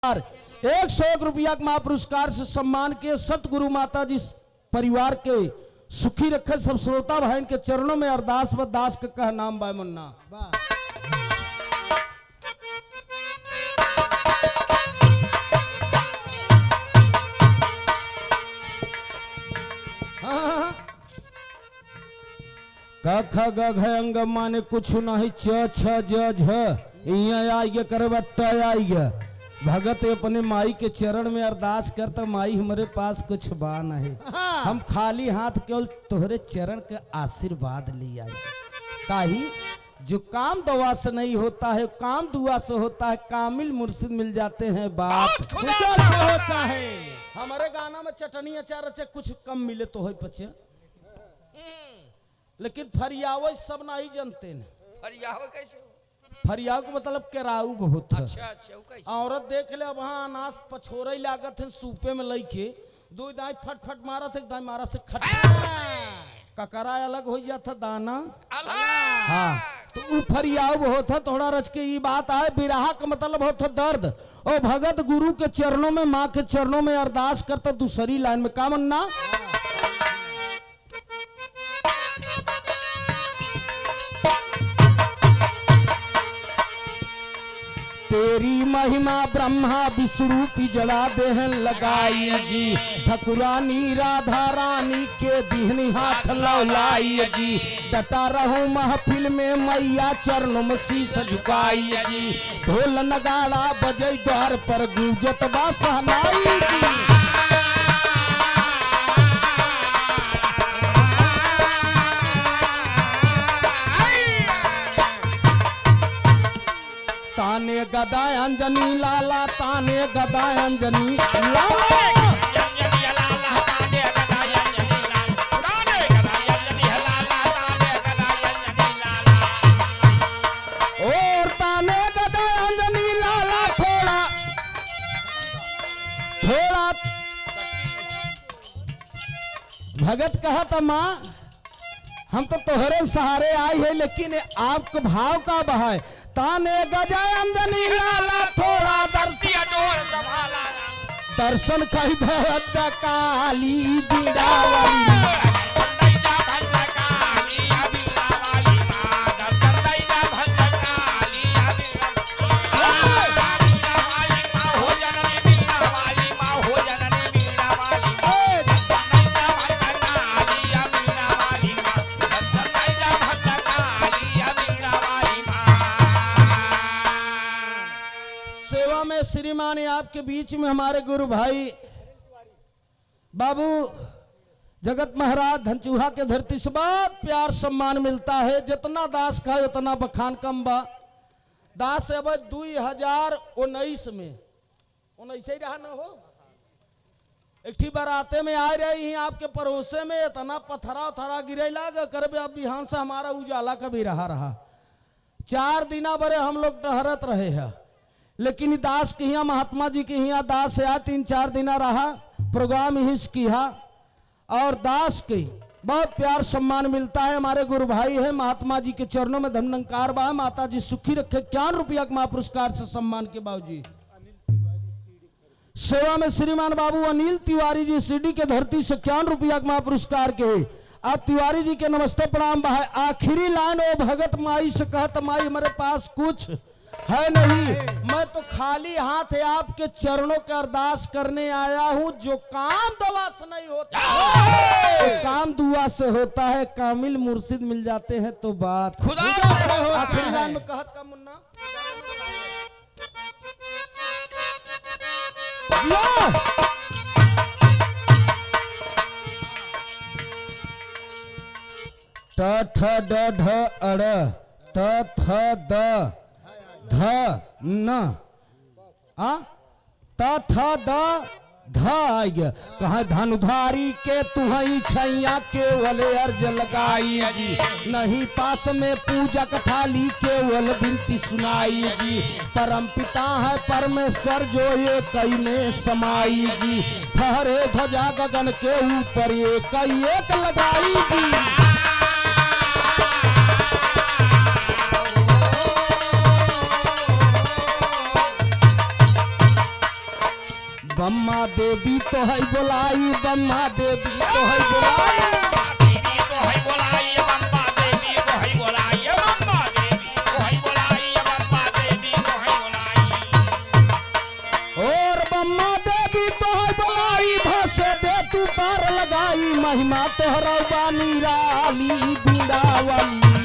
101 रुपया का महापुरस्कार से सम्मान के सतगुरु माता जी परिवार के सुखी रखे। सब श्रोता भाई के चरणों में अरदास व दास का कह नाम बाय मुन्ना। क ख ग घ अंग माने कुछ नहीं च छ ज झ आई करवट आई भगत अपने माई के चरण में अरदास करता माई हमारे पास कुछ बा नहीं, हम खाली हाथ केवल तोहरे चरण के आशीर्वाद ले आई। काहे जो काम दवा से नहीं होता है काम दुआ से होता है। कामिल मुर्शिद मिल जाते हैं बात होता है। हमारे गाना में चटनी अचार अच्छे कुछ कम मिले तो हो पचे, लेकिन फरियाव सब नहीं जानते हैं। फरियाव कैसे? फरियाव को मतलब केराऊ बहुत है। अच्छा, औरत देख ले वहाँ अनाज पछोरे लागत है सूपे में लइके दो दाई फट फट मारत है, दाई मारा से खट ककरा अलग हो जाता दाना। हाँ तो उ फरियाव होता थोड़ा रच के ये बात आए। बिरहा का मतलब होता दर्द। और भगत गुरु के चरणों में माँ के चरणों में अरदास करता। दूसरी लाइन में का मन्ना तेरी महिमा ब्रह्मा विष्णु की जड़ा देहन लगाई जी। ठकुरानी राधा रानी के दिहनी हाथ लौलाई जी। डटा रहो महफिल में मैया चरणों में शीश झुकाई जी। ढोल नगाड़ा बजे द्वार पर गूंजत बा सहनाई जी। ताने गदा अंजनी लाला ताने गदा अंजनी लाला और ताने गदा अंजनी लाला थोड़ा थोड़ा भगत कहा था माँ हम तो तोहरे सहारे आई है, लेकिन आपका भाव का बहा है। ताने गजा अंजनी लाला थोड़ा दर्शन कही भक्त काली बिडावली। श्रीमान आपके बीच में हमारे गुरु भाई बाबू जगत महाराज धनचूहा के धरती से बहुत प्यार सम्मान मिलता है। जितना दास का है उतना बखान कम बा। दास अब 2019 में 19 ही रहा न हो एक ठी बराते में आ रही हैं आपके पड़ोसे में इतना पथरा उथरा गिरे लाग कर अब बिहान से हमारा उजाला कभी रहा 4 दिना बड़े हम लोग टहरत रहे हैं। लेकिन दास के यहाँ महात्मा जी के यहाँ दास है 3-4 दिन रहा प्रोग्राम हिस्स किया और दास के बहुत प्यार सम्मान मिलता है। हमारे गुरु भाई है महात्मा जी के चरणों में धन्यकार बा। माता जी सुखी रखे। 51 रुपया का महापुरस्कार से सम्मान के बाबूजी सेवा में श्रीमान बाबू अनिल तिवारी जी सीडी के धरती से 51 रुपया का महापुरस्कार के। आप तिवारी जी के नमस्ते प्रणाम बा। आखिरी लाइन ओ भगत माई से कहत माई हमारे पास कुछ है नहीं, मैं तो खाली हाथ है आपके चरणों का अरदास करने आया हूं। जो काम दवा से नहीं होता तो काम दुआ से होता है। कामिल मुर्शिद मिल जाते हैं तो बात खुदा आखिरी लाइन में कहत का मुन्ना ट ठ ड ढ अड़ त थ द ध न आ त थ द ध आई कहा धनुधारी के तुहई छैया केवल अर्ज लगाई जी। नहीं पास में पूजक थाली केवल विनती सुनाई जी। परम पिता है परमेश्वर जो ये कई में समाई जी। ठहरे ध्वजा गगन के ऊपर एक लगाई जी। बम्मा देवी तो है बोलाई, बम्मा देवी तो है बोलाई। देवी तो है बोलाई, बम्बा देवी तो है बोलाई, बम्बा देवी तो है बोलाई, बम्बा देवी तो है बोलाई। और बम्मा देवी तो है बोलाई, भाषे दे तू पार लगाई, महिमा तोहरा बानी राली बीड़ा वाली।